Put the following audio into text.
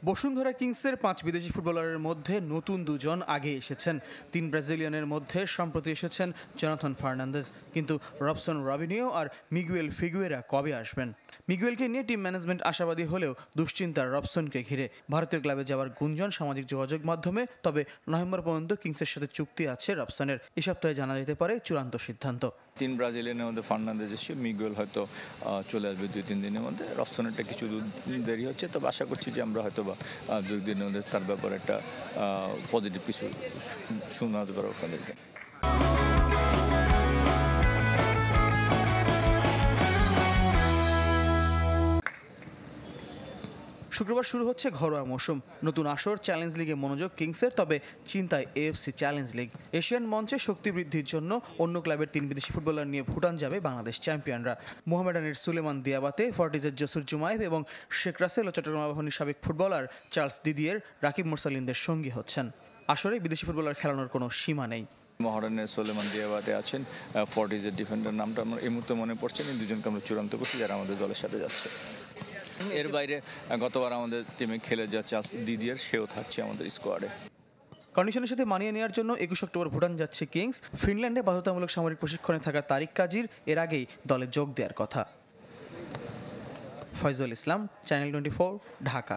বসুন্ধরা কিংসের 5 বিদেশি ফুটবলারের মধ্যে নতুন দুজন আগে এসেছেন। 3 ব্রাজিলিয়ানের মধ্যে সম্প্রতি এসেছেন জোনাথন ফার্নান্দেজ, কিন্তু রবসন রবিনিও আর মিগুয়েল ফিগুয়েরা কবে আসবেন? মিগুয়েলকে নিয়ে টিম ম্যানেজমেন্ট আশাবাদী হলেও দুশ্চিন্তার রবসনকে ঘিরে। ভারতীয় ক্লাবে যাওয়ার গুঞ্জন সামাজিক যোগাযোগ মাধ্যমে, তবে নভেম্বর পর্যন্ত কিংসের সাথে চুক্তি আছে রবসনের। এ সপ্তাহে জানা যেতে পারে চূড়ান্ত সিদ্ধান্ত। 3 ব্রাজিলিয়ানের মধ্যে ফার্নান্দেজ এসে, মিগুয়েল হয়তো চলে আসবে 2-3 দিনের মধ্যে। রবসনেরটা কিছু দেরি হচ্ছে, তবে আশা করছি যে আমরা হয়তো বা 2 দিনের মধ্যে তার ব্যাপারে একটা পজিটিভ কিছু শোনাতে পারবো আপনাদেরকে। শুক্রবার শুরু হচ্ছে ঘরোয়া মৌসুম। নতুন আসর চ্যালেঞ্জ লিগে মনোযোগ কিংসের, তবে চিন্তায় এএফসি চ্যালেঞ্জ লিগ। এশিয়ান মঞ্চে শক্তি বৃদ্ধির জন্য অন্য ক্লাবের 3 বিদেশি ফুটবলার নিয়ে ভুটান যাবে বাংলাদেশ চ্যাম্পিয়নরা। মোহামেডানের সুলেমান দিয়াবাতে, ফর্টিজের জসুর জুমায়েভ এবং শেখ রাসেল ও চট্টগ্রাম আবাহনীর সাবেক ফুটবলার চার্লস দিদিয়ের, রাকিব মোরসালিনদের সঙ্গী হচ্ছেন। আসরে বিদেশি ফুটবলার খেলানোর কোনো সীমা নেই। মোহামেডানের সুলেমান দিয়াবাতে আছেন, ফর্টিজের ডিফেন্ডার নামটা আমার এই মুহূর্তে মনে পড়ছে না। দুজনকে আমরা চূড়ান্ত করছি যারা আমাদের দলের সাথে যাচ্ছে। এর বাইরে গতবার আমাদের টিমে খেলে যা চার্লস দিদিয়ের, সেও থাকছে আমাদের স্কোয়াডে। কন্ডিশনের সাথে মানিয়ে নেওয়ার জন্য 21 অক্টোবর ভুটান যাচ্ছে কিংস। ফিনল্যান্ডে বাধ্যতামূলক সামরিক প্রশিক্ষণে থাকা তারিক কাজীর এর আগেই দলে যোগ দেওয়ার কথা। ফয়জুল ইসলাম, চ্যানেল 24, ঢাকা।